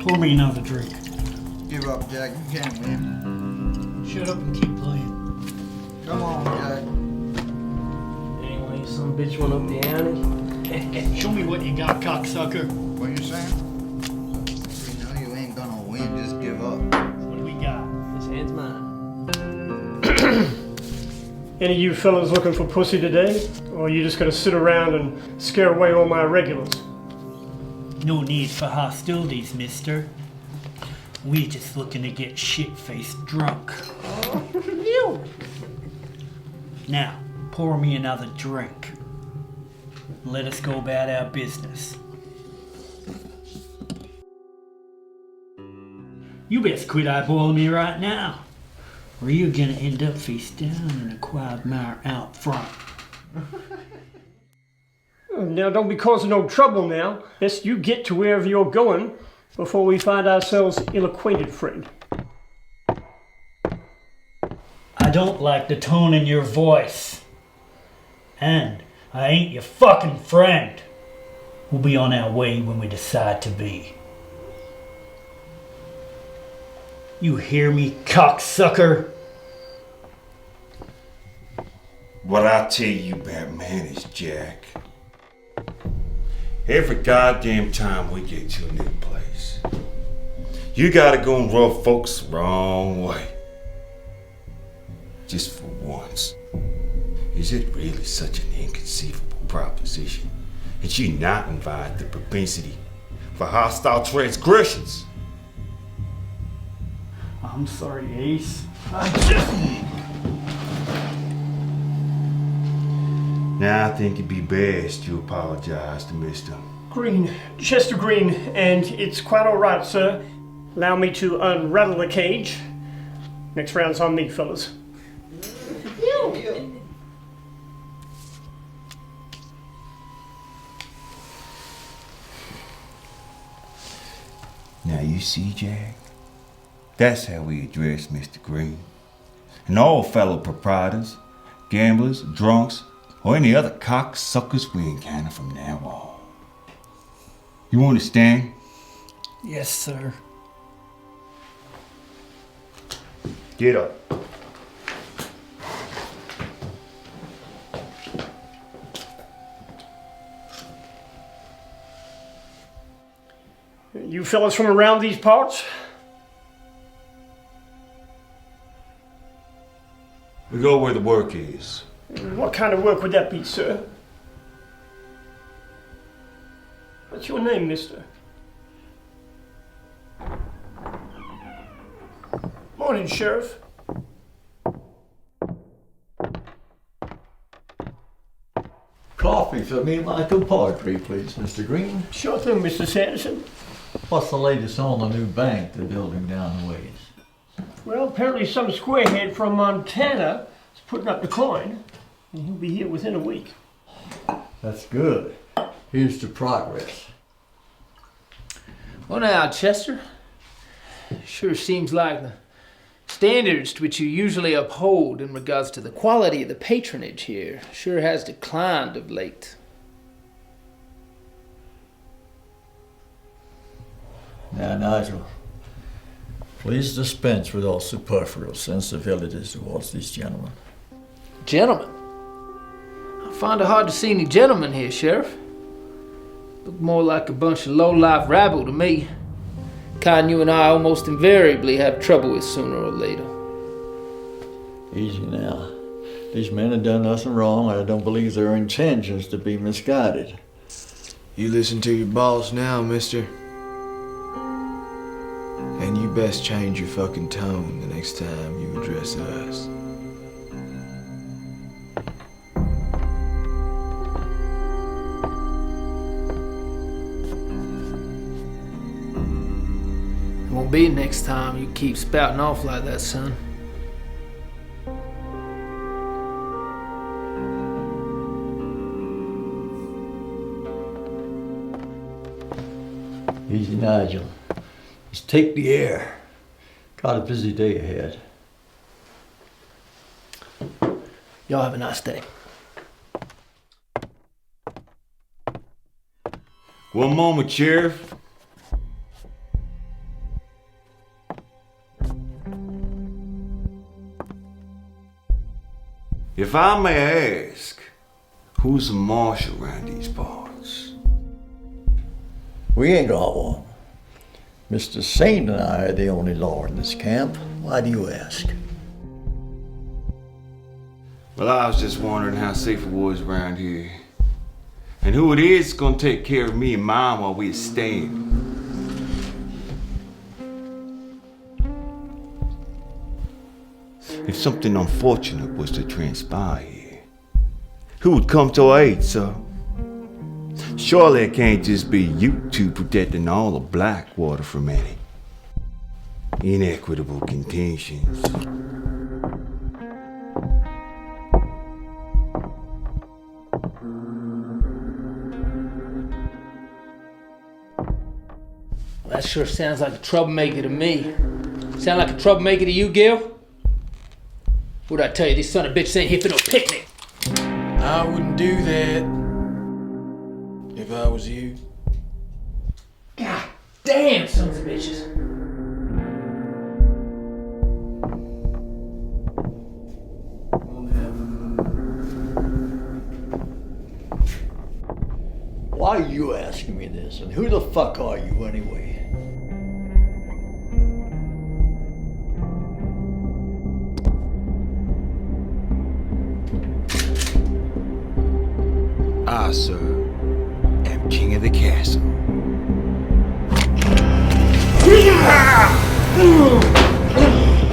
Pour me another drink. Give up, Jack. You can't win. Shut up and keep playing. Come on, Jack. Anyway, some bitch went up the alley. Show me what you got, cocksucker. What you saying? You know you ain't gonna win. Just give up. What do we got? This hand's mine. Any of you fellas looking for pussy today? Or are you just gonna sit around and scare away all my regulars? No need for hostilities, mister. We're just looking to get shit-faced drunk. Now, pour me another drink. Let us go about our business. You best quit eyeballing me right now, or you're gonna end up face down in a quagmire out front. Now don't be causing no trouble now, lest you get to wherever you're going before we find ourselves ill-acquainted, friend. I don't like the tone in your voice. And I ain't your fucking friend. We'll be on our way when we decide to be. You hear me, cocksucker? What I tell you about man is Jack. Every goddamn time we get to a new place, you gotta go and rub folks the wrong way. Just for once. Is it really such an inconceivable proposition that you not invite the propensity for hostile transgressions? I'm sorry, Ace. Now I think it'd be best you apologize to Mr. Green, Chester Green, and it's quite all right, sir. Allow me to unrattle the cage. Next round's on me, fellas. Now you see, Jack? That's how we address Mr. Green. And all fellow proprietors, gamblers, drunks, or any other cocksuckers we encounter from now on. You understand? Yes, sir. Get up. You fellas from around these parts? We go where the work is. What kind of work would that be, sir? What's your name, mister? Morning, Sheriff. Coffee for me and my compadre, please, Mr. Green. Sure thing, Mr. Sanderson. What's the latest on the new bank they're building down the ways? Well, apparently some squarehead from Montana is putting up the coin, and he'll be here within a week. That's good. Here's to progress. Well now, Chester, sure seems like the standards to which you usually uphold in regards to the quality of the patronage here sure has declined of late. Now, Nigel, please dispense with all superfluous incivilities towards these gentlemen. Gentlemen? I find it hard to see any gentlemen here, Sheriff. Look more like a bunch of low-life rabble to me. Kind you and I almost invariably have trouble with sooner or later. Easy now. These men have done nothing wrong, and I don't believe their intentions to be misguided. You listen to your boss now, mister. And you best change your fucking tone the next time you address us. It won't be next time you keep spouting off like that, son. Easy, Nigel. Just take the air. Got a busy day ahead. Y'all have a nice day. One moment, Sheriff. I may ask, who's the marshal around these parts? We ain't got one. Mr. Saint and I are the only law in this camp. Why do you ask? Well, I was just wondering how safe it was around here. And who it is gonna take care of me and Mom while we're staying. If something unfortunate was to transpire here, who would come to our aid, sir? Surely it can't just be you two protecting all of Blackwater from any inequitable contentions. That sure sounds like a troublemaker to me. Sound like a troublemaker to you, Gil? What'd I tell you? This son of a bitch ain't here for no picnic. I wouldn't do that if I was you. God damn, sons of bitches. Why are you asking me this? And who the fuck are you anyway? I, sir, am king of the castle.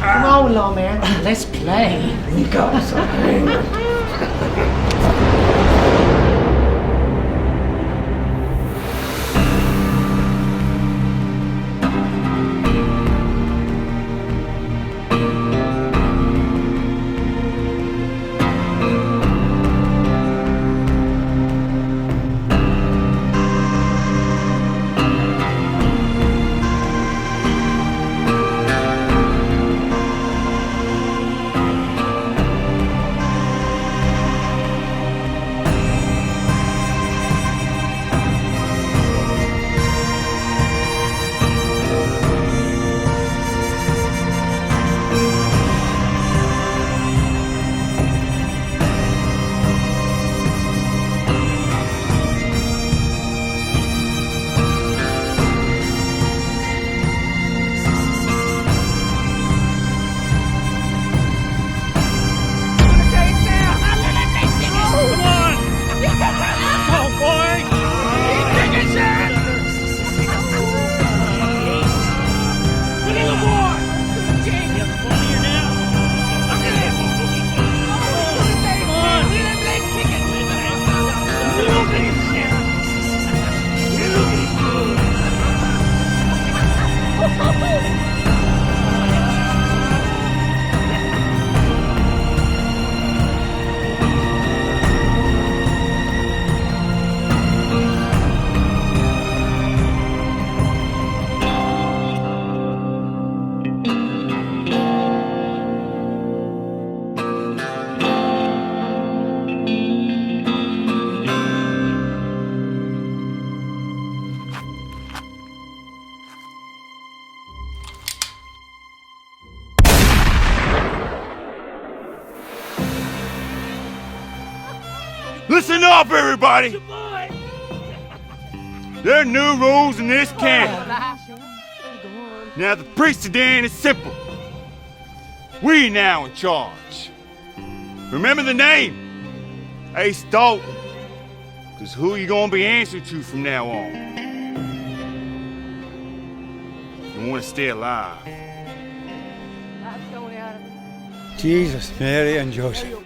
Come on, lawman. Let's play. You got something. Listen up, everybody! There are new rules in this camp. Now, the priesthood is simple. We now in charge. Remember the name, Ace Dalton. Because who you gonna be answering to from now on? You wanna stay alive. Jesus, Mary and Joseph.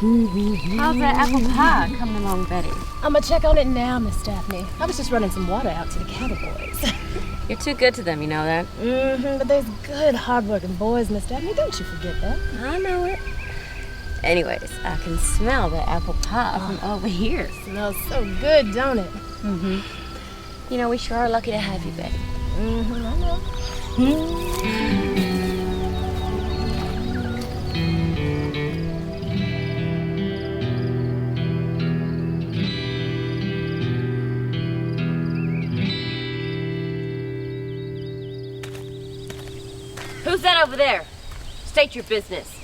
How's that apple pie coming along, Betty? I'm gonna check on it now, Miss Daphne. I was just running some water out to the cattle boys. You're too good to them, you know that? But there's good, hard-working boys, Miss Daphne. Don't you forget that. I know it. Anyways, I can smell the apple pie from over here. Smells so good, don't it? You know, we sure are lucky to have you, Betty. I know. Who's that over there? State your business.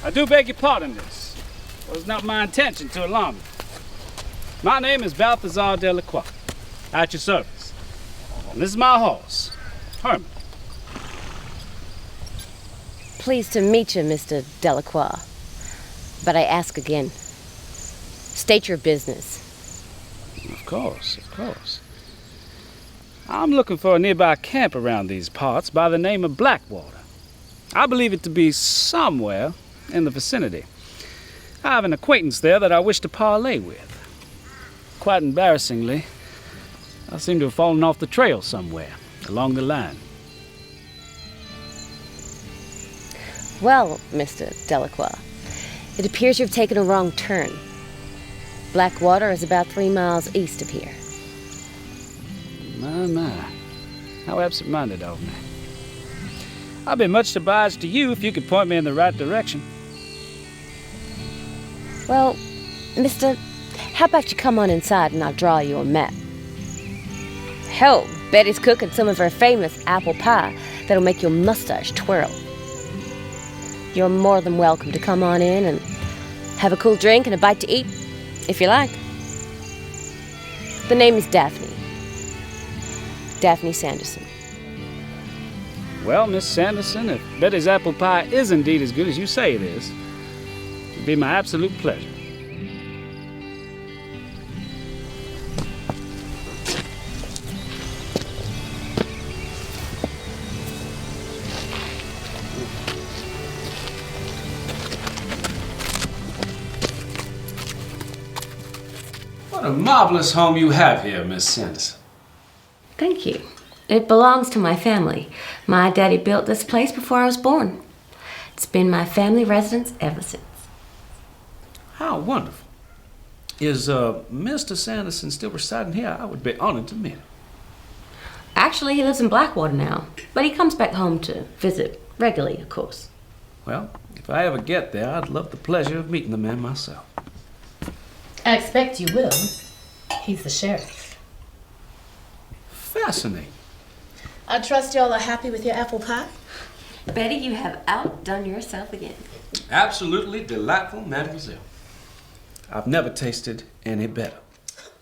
I do beg your pardon, miss. It was not my intention to alarm you. My name is Balthazar Delacroix, at your service. And this is my horse, Herman. Pleased to meet you, Mr. Delacroix. But I ask again. State your business. Of course, of course. I'm looking for a nearby camp around these parts by the name of Blackwater. I believe it to be somewhere in the vicinity. I have an acquaintance there that I wish to parley with. Quite embarrassingly, I seem to have fallen off the trail somewhere along the line. Well, Mr. Delacroix, it appears you've taken a wrong turn. Blackwater is about 3 miles east of here. My. How absent-minded of me. I'd be much obliged to you if you could point me in the right direction. Well, mister, how about you come on inside and I'll draw you a map? Hell, Betty's cooking some of her famous apple pie that'll make your mustache twirl. You're more than welcome to come on in and have a cool drink and a bite to eat, if you like. The name is Daphne. Daphne Sanderson. Well, Miss Sanderson, if Betty's apple pie is indeed as good as you say it is, it'd be my absolute pleasure. What a marvelous home you have here, Miss Sanderson. Thank you. It belongs to my family. My daddy built this place before I was born. It's been my family residence ever since. How wonderful. Is Mr. Sanderson still residing here? I would be honored to meet him. Actually, he lives in Blackwater now, but he comes back home to visit regularly, of course. Well, if I ever get there, I'd love the pleasure of meeting the man myself. I expect you will. He's the sheriff. Fascinating. I trust y'all are happy with your apple pie? Betty, you have outdone yourself again. Absolutely delightful, mademoiselle. I've never tasted any better.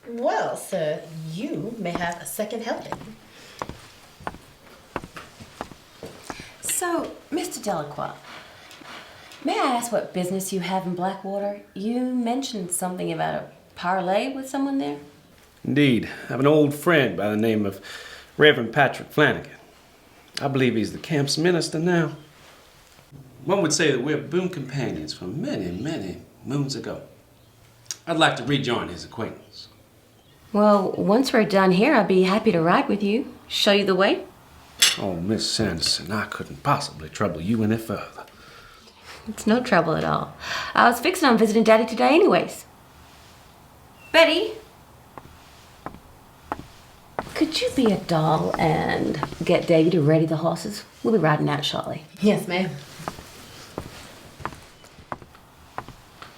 Well, sir, you may have a second helping. So, Mr. Delacroix, may I ask what business you have in Blackwater? You mentioned something about a parley with someone there? Indeed. I have an old friend by the name of Reverend Patrick Flanagan. I believe he's the camp's minister now. One would say that we're boon companions from many, many moons ago. I'd like to rejoin his acquaintance. Well, once we're done here, I'd be happy to ride with you. Show you the way. Oh, Miss Sanderson, I couldn't possibly trouble you any further. It's no trouble at all. I was fixing on visiting Daddy today anyways. Betty, could you be a doll and get Davy to ready the horses? We'll be riding out shortly. Yes, ma'am.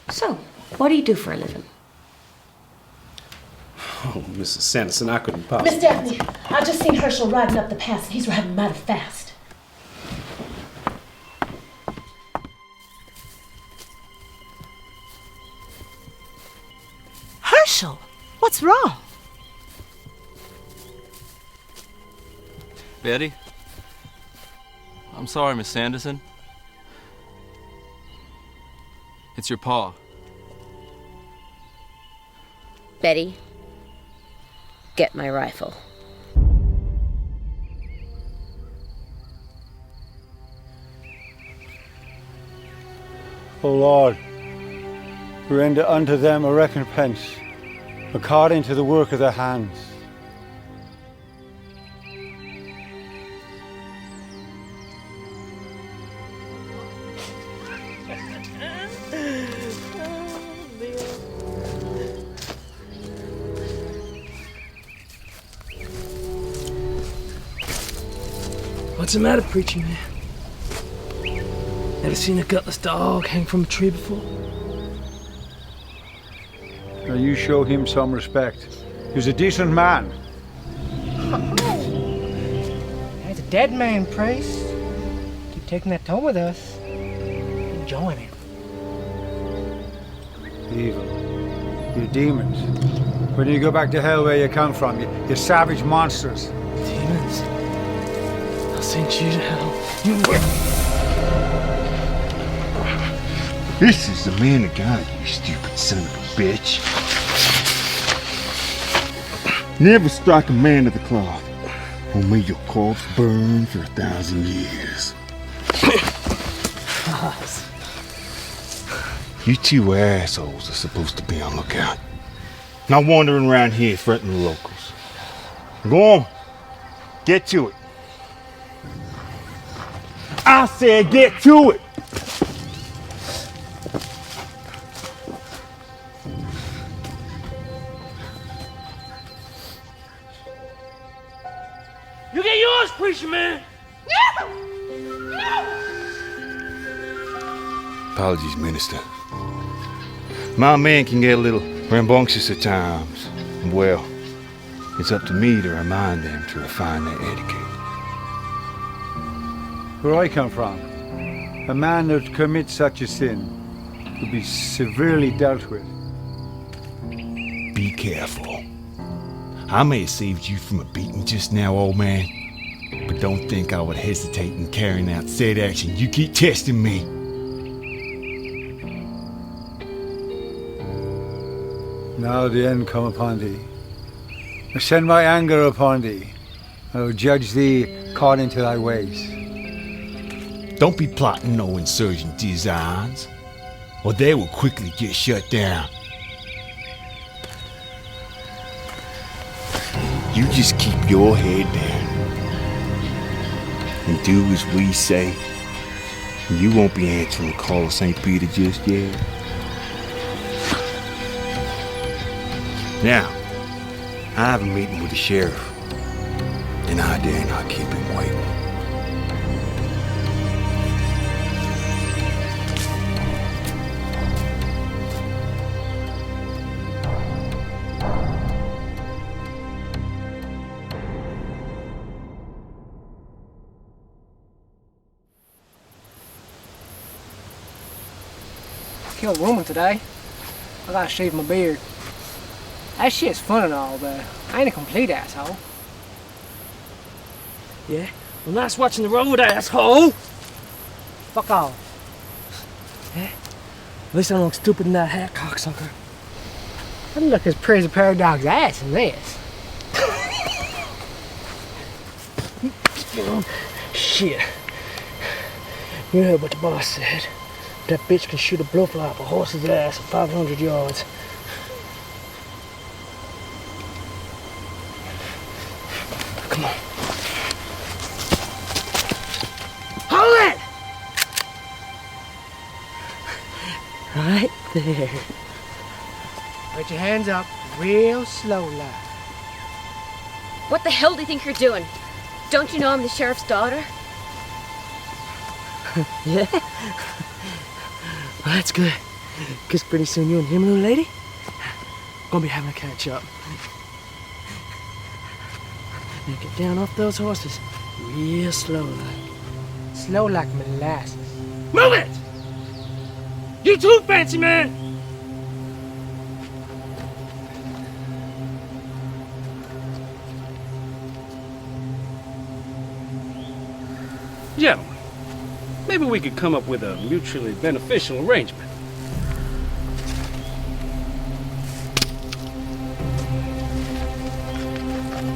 So, what do you do for a living? Oh, Mrs. Sanderson, I couldn't possibly... Miss Daphne, I just seen Herschel riding up the pass, and he's riding mighty fast. Herschel, what's wrong? Betty? I'm sorry, Miss Sanderson. It's your paw. Betty, get my rifle. O Lord, render unto them a recompense according to the work of their hands. What's the matter, preacher man? Never seen a gutless dog hang from a tree before? Now you show him some respect. He's a decent man. There's a dead man, priest. Keep taking that tone with us. Enjoying it. Evil. You're demons. When you go back to hell where you come from, you're savage monsters. Demons? I'll send you to hell. This is the man of God, you stupid son of a bitch. Never strike a man of the cloth, or may your corpse burn for 1,000 years. You two assholes are supposed to be on lookout. Not wandering around here threatening the locals. Go on. Get to it. I said get to it! You get yours, preacher man! Apologies, Minister. My man can get a little rambunctious at times. And well, it's up to me to remind them to refine their etiquette. Where I come from, a man that commits such a sin will be severely dealt with. Be careful. I may have saved you from a beating just now, old man, but don't think I would hesitate in carrying out said action. You keep testing me. Now the end come upon thee. I send my anger upon thee. I will judge thee according to thy ways. Don't be plotting no insurgent designs, or they will quickly get shut down. You just keep your head down and do as we say. You won't be answering the call of St. Peter just yet. Now, I have a meeting with the sheriff, and I dare not keep him waiting. Killed a woman today. I gotta shave my beard. That shit's fun and all, but I ain't a complete asshole. Yeah? Well, nice watching the road, asshole! Fuck off. Yeah? At least I don't look stupid in that hat, cocksucker. I look as pretty as a pair of dogs' ass in this. Shit. You heard what the boss said. That bitch can shoot a blowfly up a horse's ass at 500 yards. Come on. Hold it! Right there. Put your hands up real slow, lad. What the hell do you think you're doing? Don't you know I'm the sheriff's daughter? Yeah? Well, that's good. Because pretty soon you and him, little lady, gonna be having a catch up. Now get down off those horses real slow like. Slow like molasses. Move it! You too, fancy man! Gentlemen, maybe we could come up with a mutually beneficial arrangement.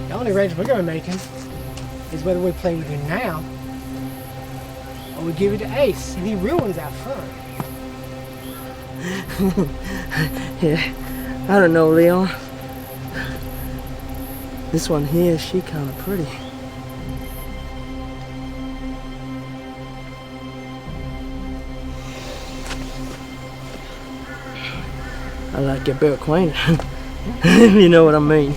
The only arrangement we're gonna be making is whether we play with you now or we give it to Ace and he ruins our fun. Yeah, I don't know, Leon. This one here, she kind of pretty. I like get better acquainted. You know what I mean.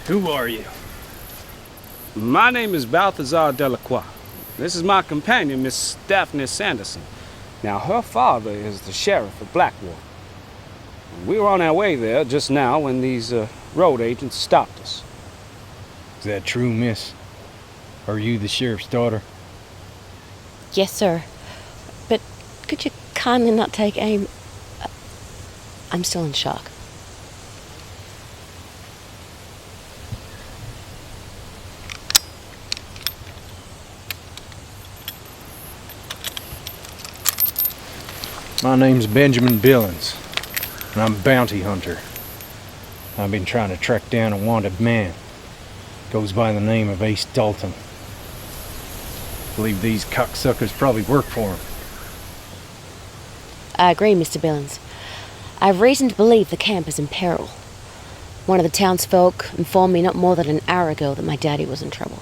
Who are you? My name is Balthazar Delacroix. This is my companion, Miss Daphne Sanderson. Now, her father is the sheriff of Blackwater. We were on our way there just now when these road agents stopped us. Is that true, miss? Are you the sheriff's daughter? Yes, sir. But could you kindly not take aim? I'm still in shock. My name's Benjamin Billings, and I'm a bounty hunter. I've been trying to track down a wanted man. Goes by the name of Ace Dalton. Believe these cocksuckers probably work for him. I agree, Mr. Billings. I have reason to believe the camp is in peril. One of the townsfolk informed me not more than an hour ago that my daddy was in trouble.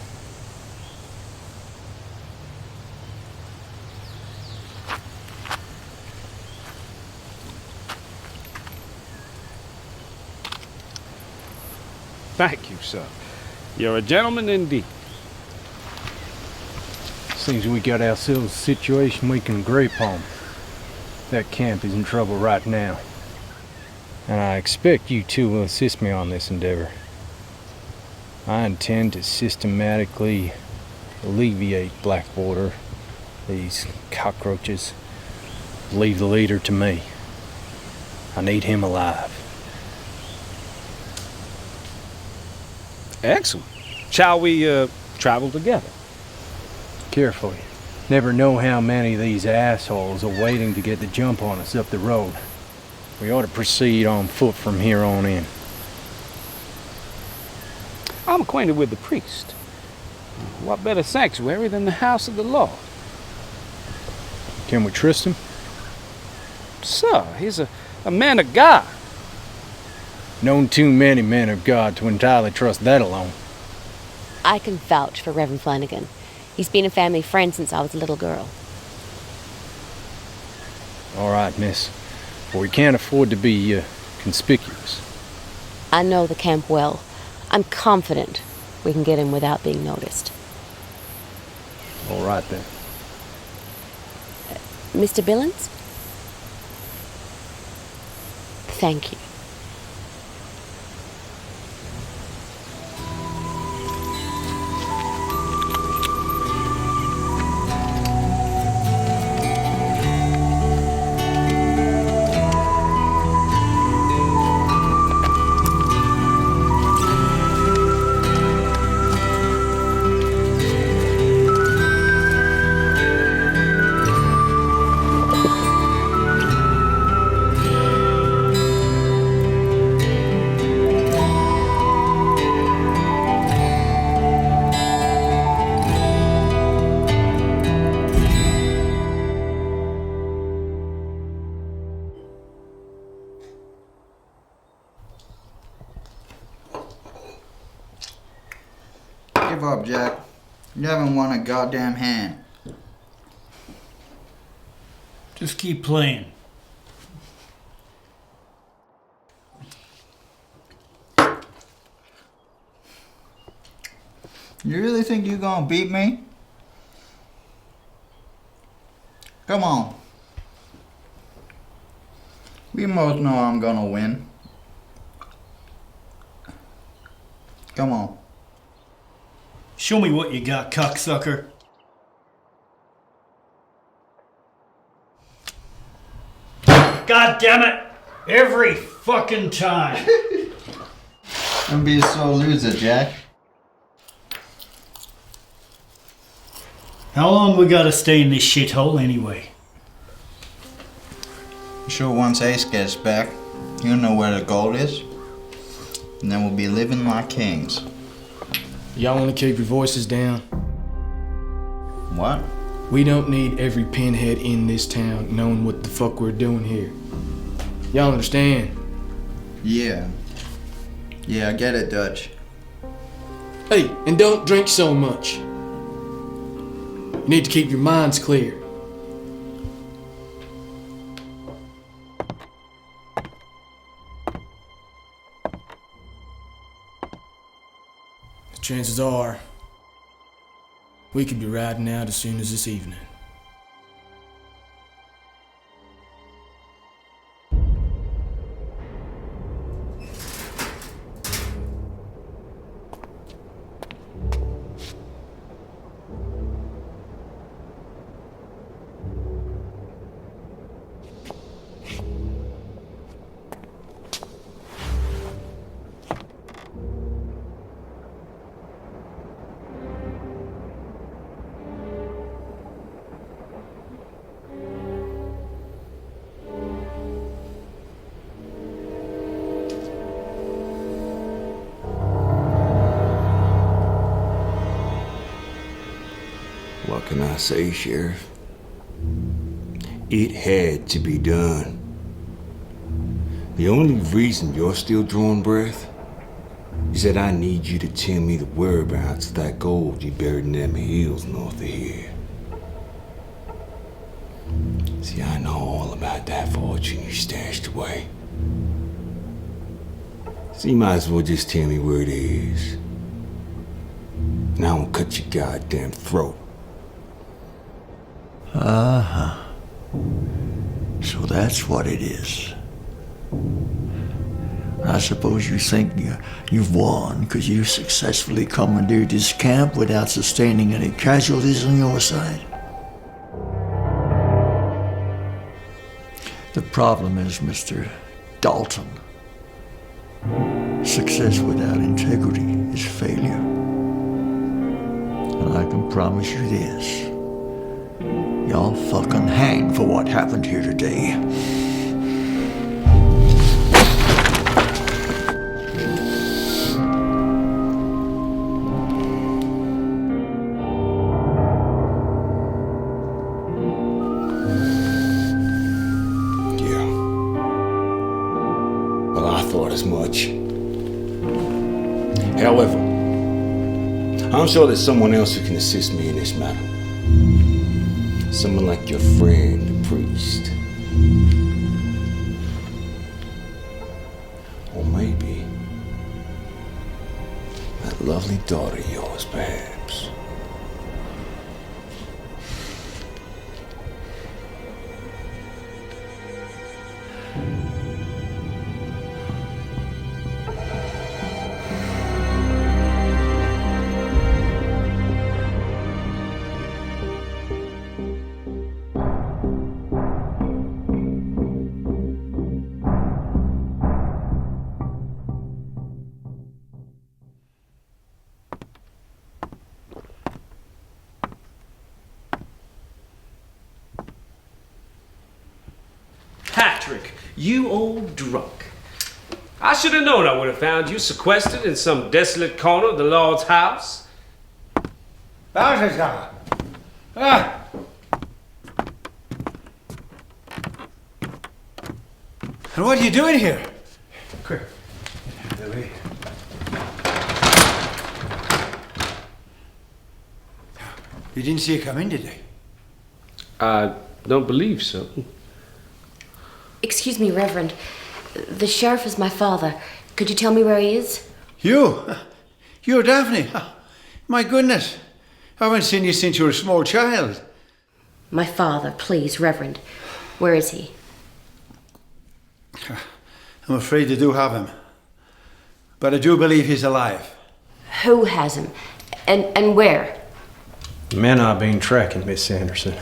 Thank you, sir. You're a gentleman indeed. Seems we got ourselves a situation we can agree upon. That camp is in trouble right now. And I expect you two will assist me on this endeavor. I intend to systematically alleviate Blackwater, these cockroaches. Leave the leader to me. I need him alive. Excellent. Shall we travel together? Carefully. Never know how many of these assholes are waiting to get the jump on us up the road. We ought to proceed on foot from here on in. I'm acquainted with the priest. What better sanctuary than the house of the Lord? Can we trust him? Sir, he's a man of God. Known too many men of God to entirely trust that alone. I can vouch for Reverend Flanagan. He's been a family friend since I was a little girl. All right, miss. But we can't afford to be conspicuous. I know the camp well. I'm confident we can get in without being noticed. All right, then. Mr. Billings? Thank you. Give up, Jack. You haven't won a goddamn hand. Just keep playing. You really think you're gonna beat me? Come on. We both know I'm gonna win. Come on. Show me what you got, cocksucker. God damn it! Every fucking time. Don't be a sore loser, Jack. How long we gotta stay in this shithole anyway? I'm sure once Ace gets back, he'll know where the gold is. And then we'll be living like kings. Y'all wanna keep your voices down? What? We don't need every pinhead in this town knowing what the fuck we're doing here. Y'all understand? Yeah. Yeah, I get it, Dutch. Hey, and don't drink so much. You need to keep your minds clear. The chances are, we could be riding out as soon as this evening. What can I say, Sheriff? It had to be done. The only reason you're still drawing breath is that I need you to tell me the whereabouts of that gold you buried in them hills north of here. See, I know all about that fortune you stashed away. So you might as well just tell me where it is. And I won't cut your goddamn throat. Uh-huh. So that's what it is. I suppose you think you've won because you successfully commandeered this camp without sustaining any casualties on your side. The problem is, Mr. Dalton, success without integrity is failure. And I can promise you this. Y'all fucking hang for what happened here today. Yeah. Well, I thought as much. However, I'm sure there's someone else who can assist me in this matter. Someone like your friend, the priest. Or maybe that lovely daughter of yours, perhaps. Patrick, you old drunk. I should have known I would have found you sequestered in some desolate corner of the Lord's house. Balthazar! Ah! And what are you doing here? Quick. Louis. You didn't see it come in, did you? I don't believe so. Excuse me, Reverend. The sheriff is my father. Could you tell me where he is? You? You're Daphne? My goodness. I haven't seen you since you were a small child. My father, please, Reverend. Where is he? I'm afraid they do have him. But I do believe he's alive. Who has him? And where? The men I've been tracking, Miss Sanderson.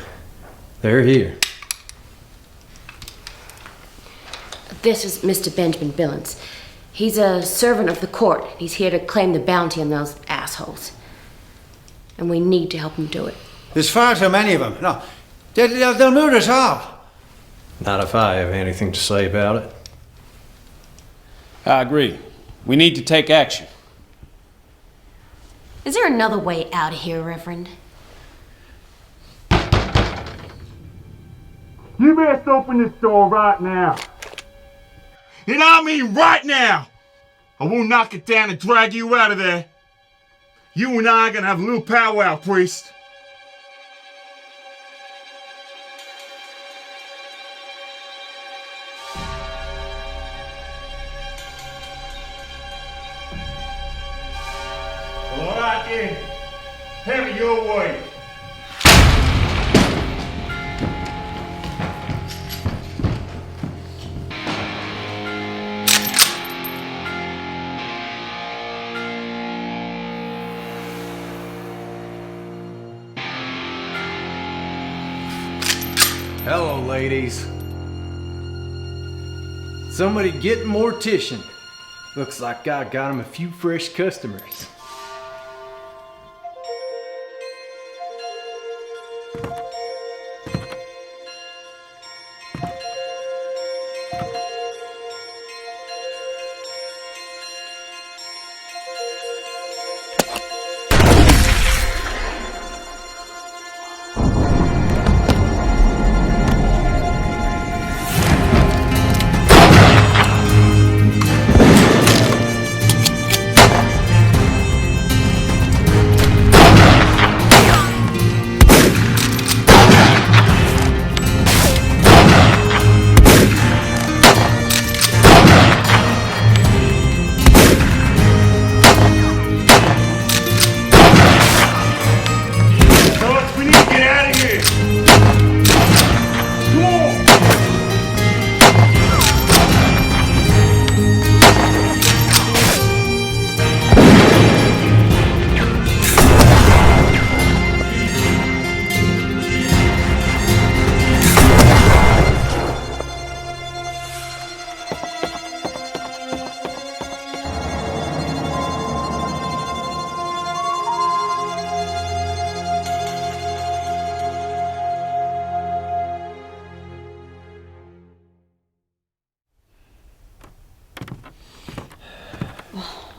They're here. This is Mr. Benjamin Billings. He's a servant of the court. He's here to claim the bounty on those assholes. And we need to help him do it. There's far too many of them. No, they'll murder us all. Not if I have anything to say about it. I agree. We need to take action. Is there another way out of here, Reverend? You best open this door right now. And I mean right now! I will knock it down and drag you out of there. You and I are gonna have a little powwow, priest. All right then, have it your way. Hello, ladies. Somebody get Mortician. Looks like I got him a few fresh customers.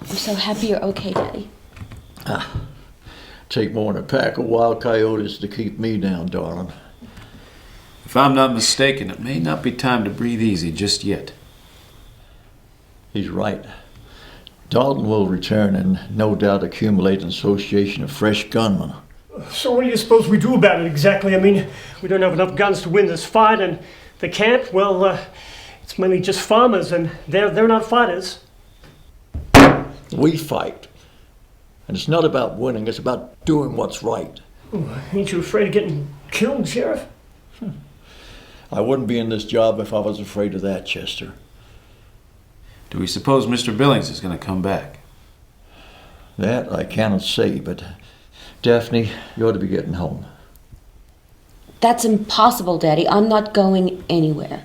I'm so happy you're okay, Daddy. Take more than a pack of wild coyotes to keep me down, darling. If I'm not mistaken, it may not be time to breathe easy just yet. He's right. Dalton will return and no doubt accumulate an association of fresh gunmen. So what do you suppose we do about it exactly? I mean, we don't have enough guns to win this fight, and the camp, well, it's mainly just farmers, and they're not fighters. We fight. And it's not about winning, it's about doing what's right. Oh, ain't you afraid of getting killed, Sheriff? I wouldn't be in this job if I was afraid of that, Chester. Do we suppose Mr. Billings is going to come back? That I cannot say, but Daphne, you ought to be getting home. That's impossible, Daddy. I'm not going anywhere.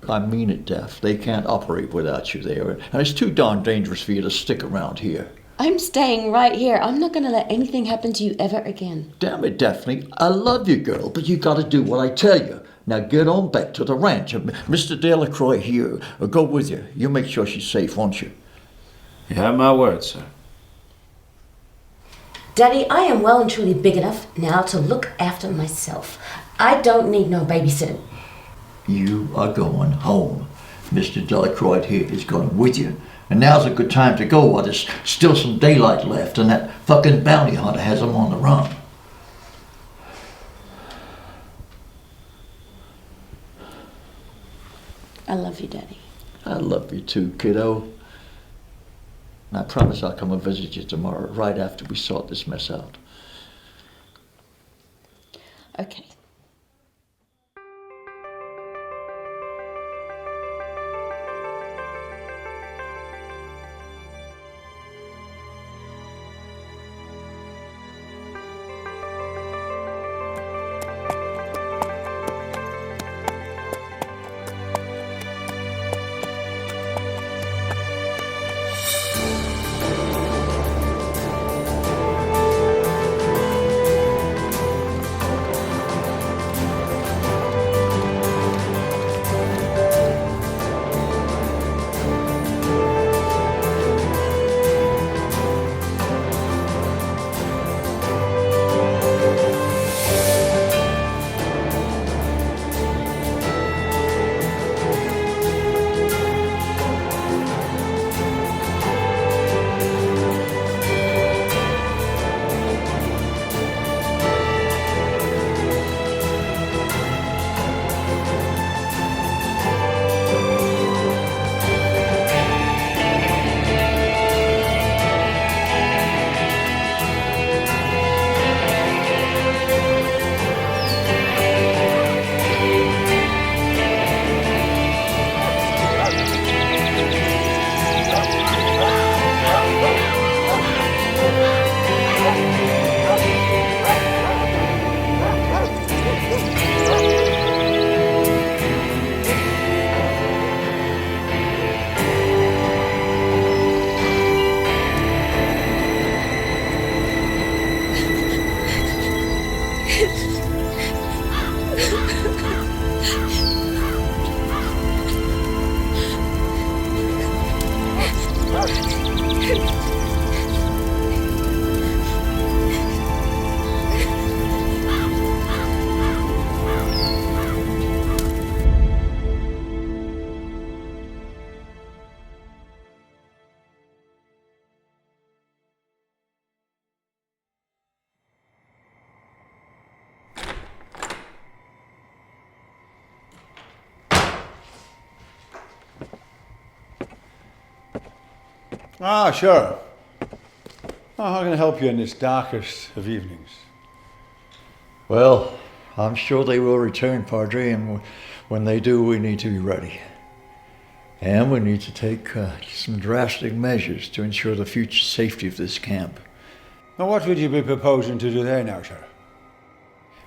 I mean it, Daph. They can't operate without you there. And it's too darn dangerous for you to stick around here. I'm staying right here. I'm not going to let anything happen to you ever again. Damn it, Daphne. I love you, girl, but you got to do what I tell you. Now get on back to the ranch. Mr. Delacroix here will go with you. You make sure she's safe, won't you? You have my word, sir. Daddy, I am well and truly big enough now to look after myself. I don't need no babysitting. You are going home. Mr. Delacroix here is going with you. And now's a good time to go while there's still some daylight left and that fucking bounty hunter has them on the run. I love you, Daddy. I love you too, kiddo. And I promise I'll come and visit you tomorrow, right after we sort this mess out. Okay. Ah, sure. Oh, how can I help you in this darkest of evenings? Well, I'm sure they will return, Padre, and when they do, we need to be ready. And we need to take some drastic measures to ensure the future safety of this camp. Now, what would you be proposing to do there now, sir?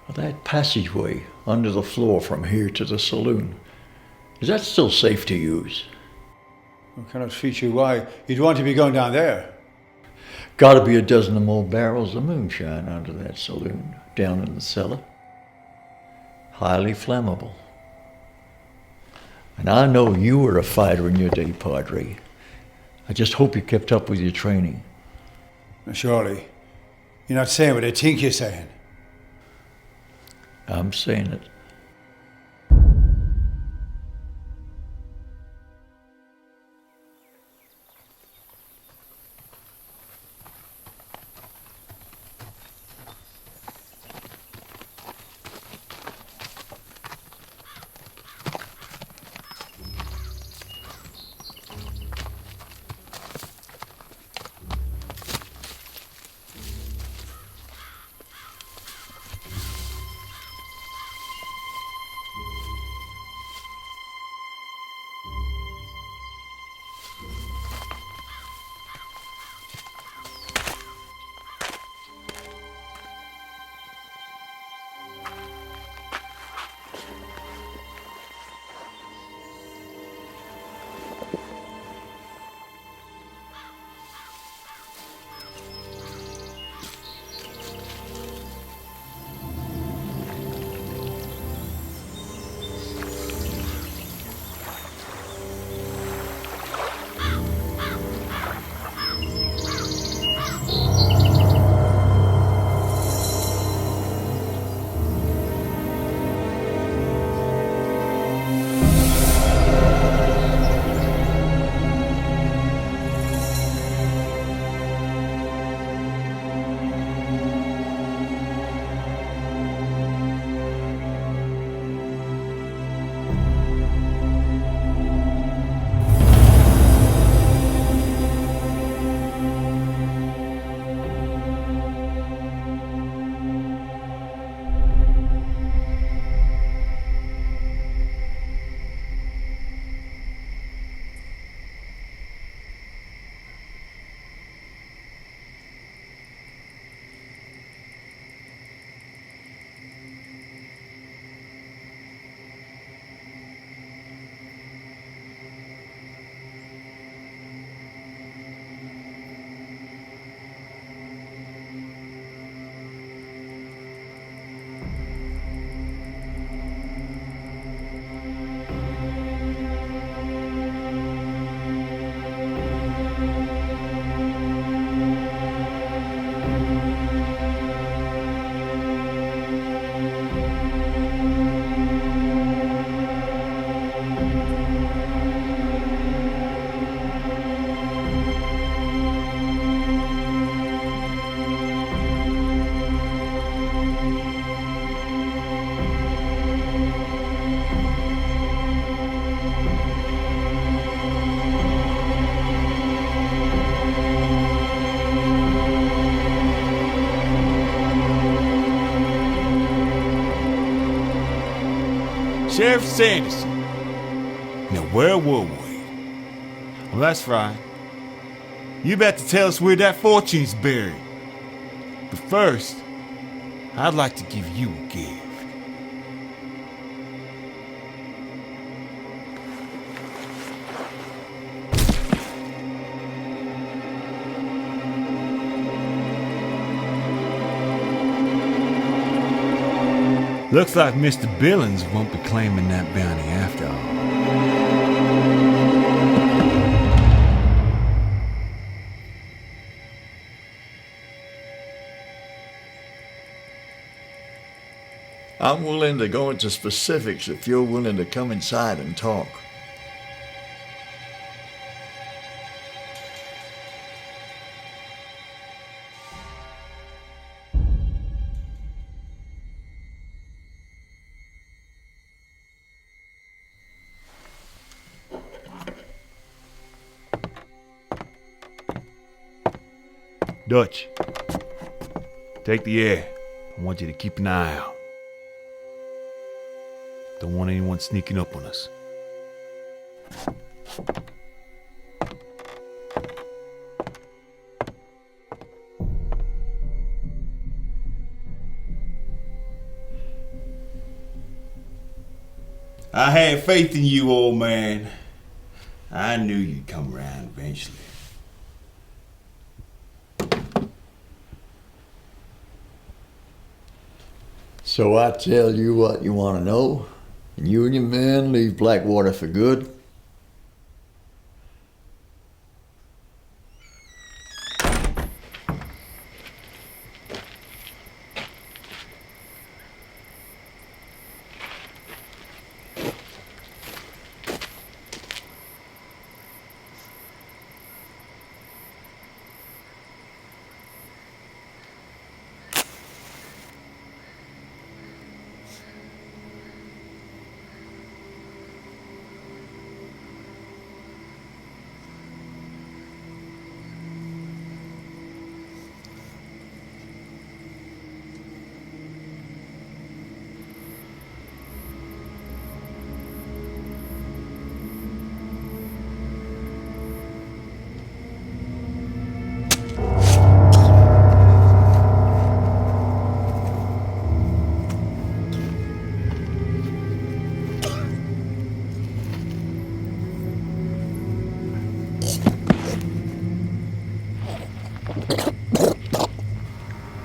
Well, that passageway under the floor from here to the saloon, is that still safe to use? I cannot feature why you'd want to be going down there. Gotta be a dozen or more barrels of moonshine under that saloon, down in the cellar. Highly flammable. And I know you were a fighter in your day, Padre. I just hope you kept up with your training. Surely, you're not saying what I think you're saying. I'm saying it. Sheriff Sanderson. Now, where were we? Well, that's right. You about to tell us where that fortune's buried. But first, I'd like to give you a gift. Looks like Mr. Billings won't be claiming that bounty after all. I'm willing to go into specifics if you're willing to come inside and talk. Dutch, take the air. I want you to keep an eye out. Don't want anyone sneaking up on us. I had faith in you, old man. I knew you'd come around eventually. So I tell you what you want to know, and you and your men leave Blackwater for good?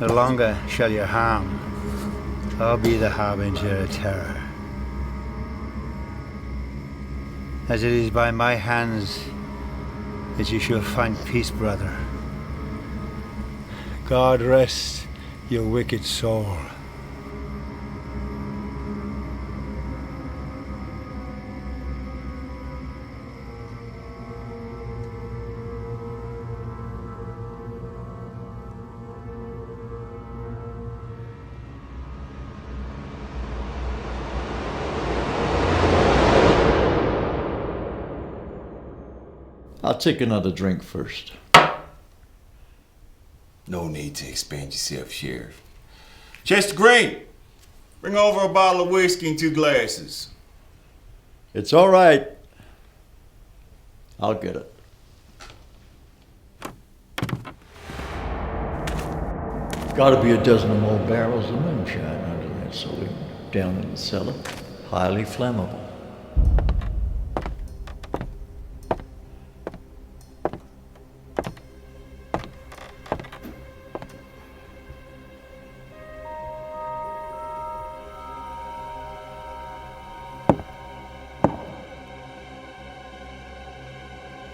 No longer shall you harm. I'll be the harbinger of terror. As it is by my hands that you shall find peace, brother. God rest your wicked soul. I'll take another drink first. No need to expand yourself, Sheriff. Chester Green, bring over a bottle of whiskey and 2 glasses. It's all right. I'll get it. Gotta be a dozen or more barrels of moonshine under that saloon, down in the cellar. Highly flammable.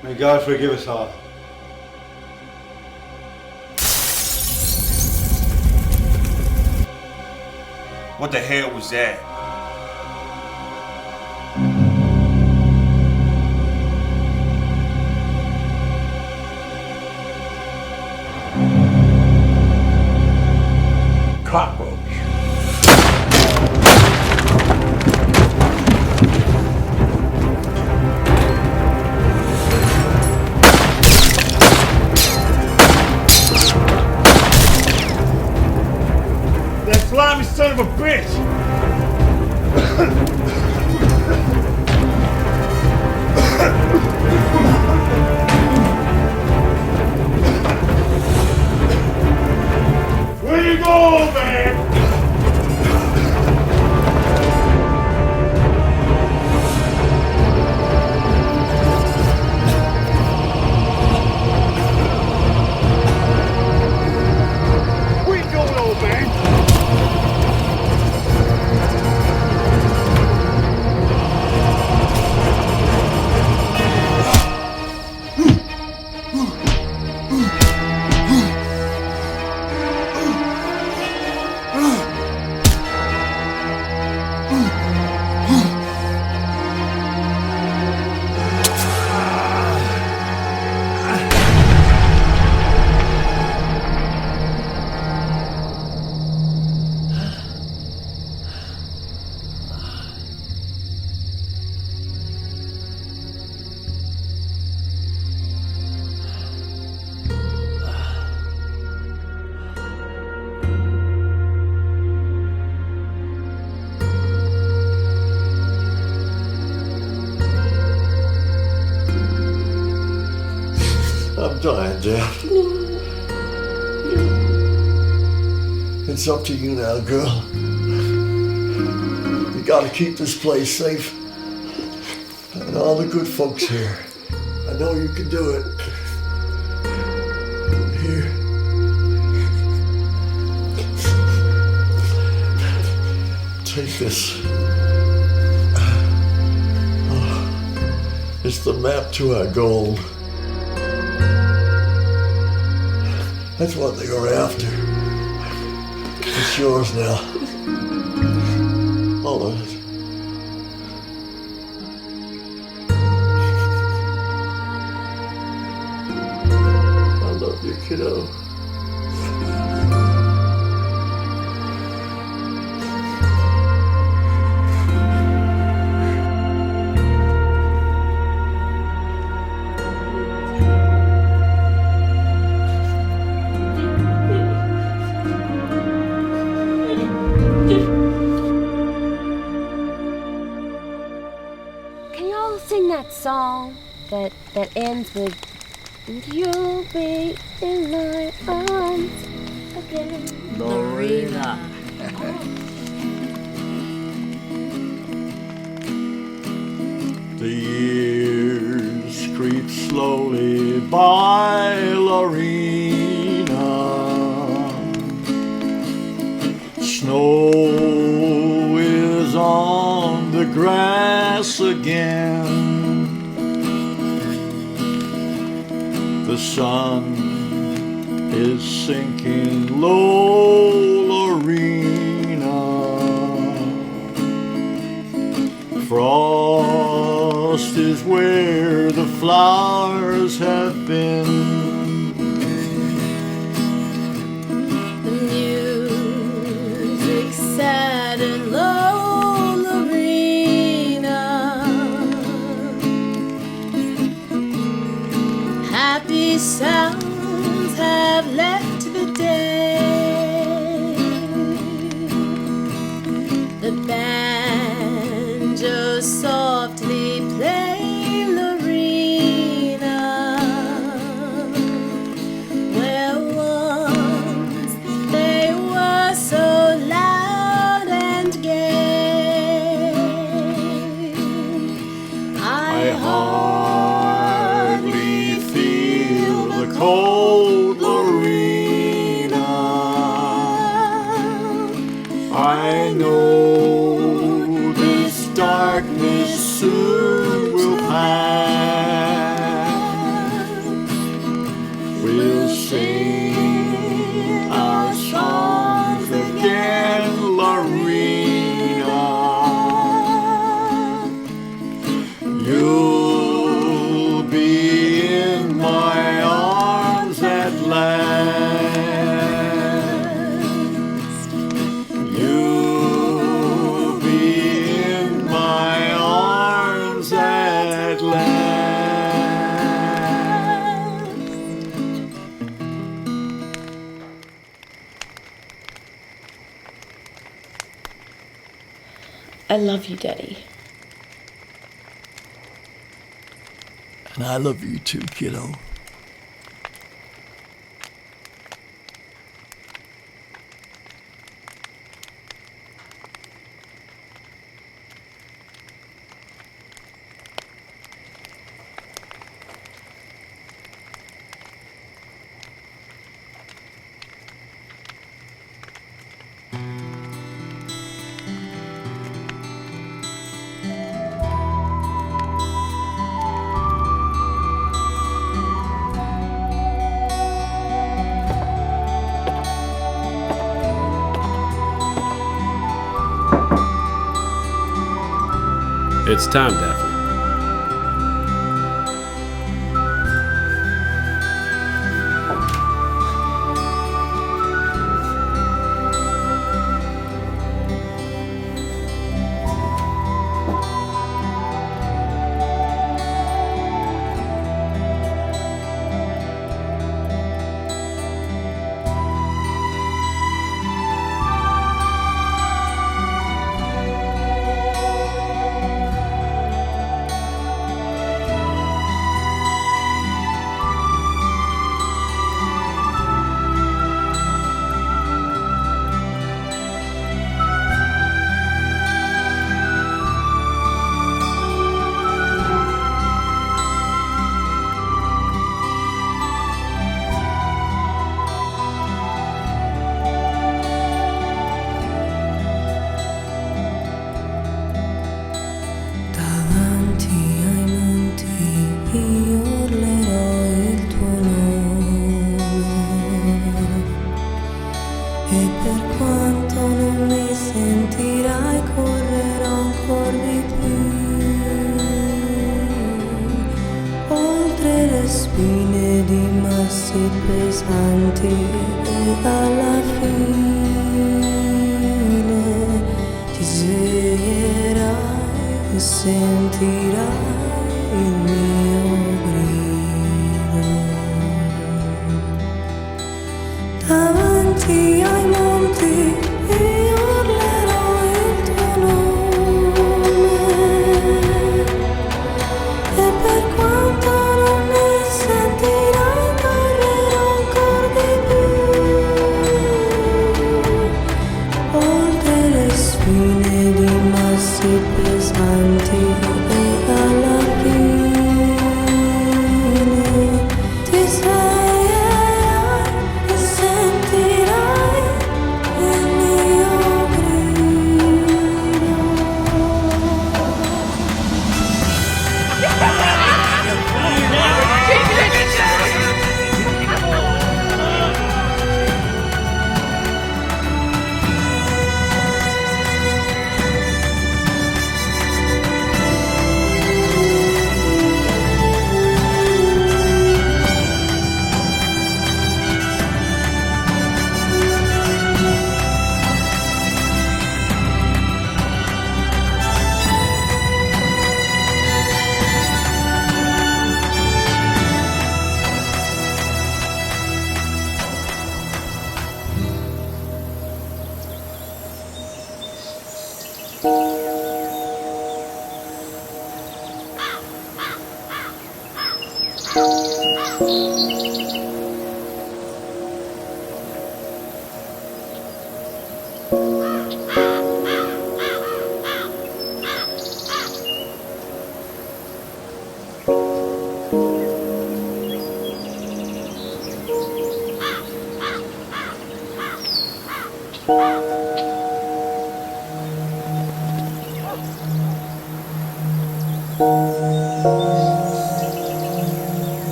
May God forgive us all. What the hell was that? Cockroach. That slimy son of a bitch! you go, man? Where you going, old man? I'm dying, Dad. It's up to you now, girl. You gotta keep this place safe. And all the good folks here. I know you can do it. Here. Take this. It's the map to our gold. That's what they were after. It's yours now. All of it. I love you, kiddo. Song that ends with "You'll be in my arms again." Lorena. The years creep slowly by, Lorena. Snow is on the grass again. The sun is sinking low, Lorena. Frost is where the flowers have been. The music's sad and low, Lorena. Happy sounds have left the day. The banjo softly play, Lorena. Where once they were so loud and gay. I hardly feel the cold, Lorena. I know this darkness soon will pass. We'll sing our songs again, Lorena. You'll be in my arms at last. You'll be in my arms at last. I love you, Daddy. And I love you too, kiddo. It's time, Daphne.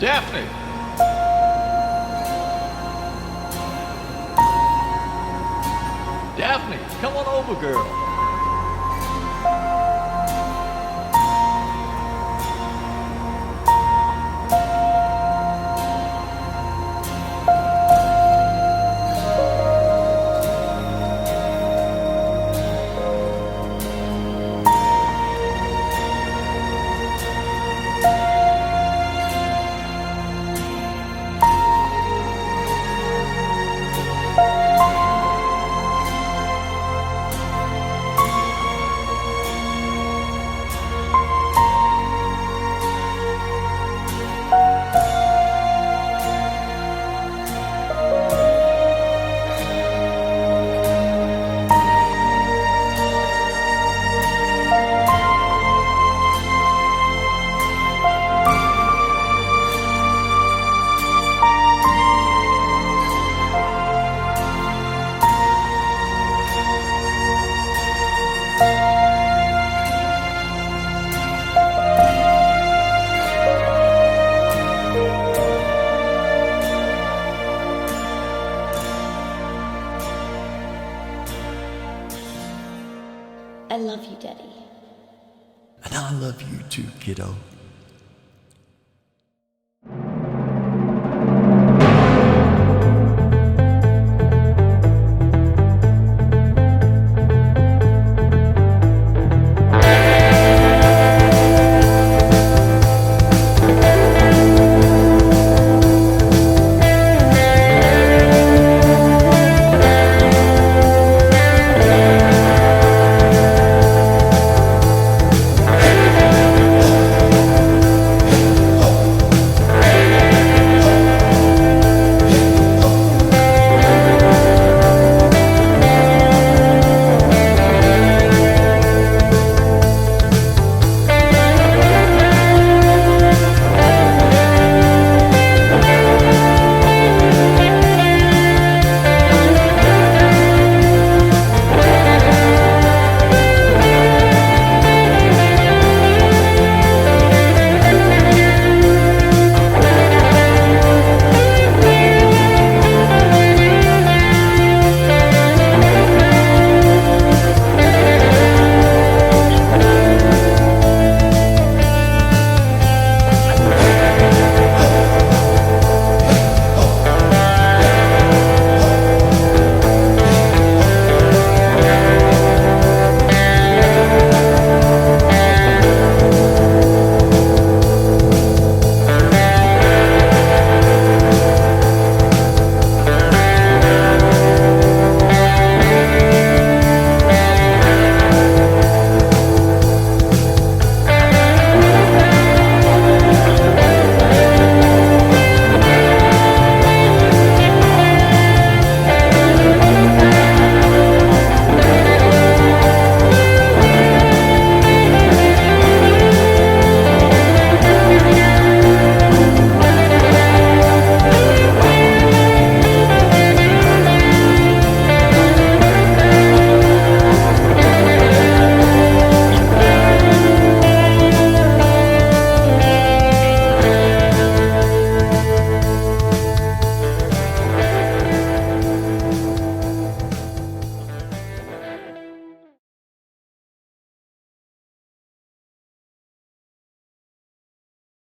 Daphne! Daphne, come on over, girl. I love you, Daddy. And I love you too, kiddo.